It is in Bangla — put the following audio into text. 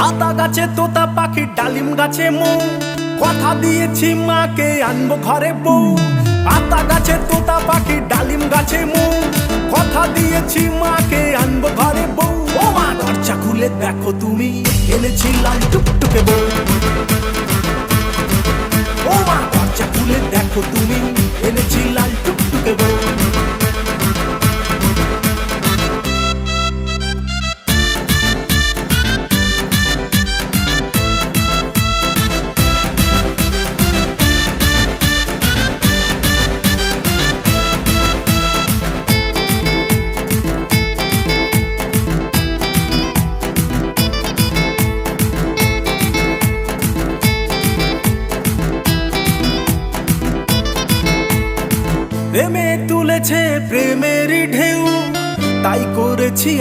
আতা গাছে তোতা পাখি, ডালিম গাছে মৌ, কথা দিয়েছি মাকে আনবো ঘরে বউ। আতা গাছে তোতা পাখি, ডালিম গাছে মৌ, কথা দিয়েছি মাকে আনবো ঘরে বউ। ও মা দরজা খুলে দেখো তুমি, এনেছি লাল টুকটুকে বউ। ও মা দরজা খুলে দেখো তুমি, এনেছি লাল টুকটুকে বউ। প্রেমে তুলেছে প্রেমেরই ঢেউ, তাই করেছি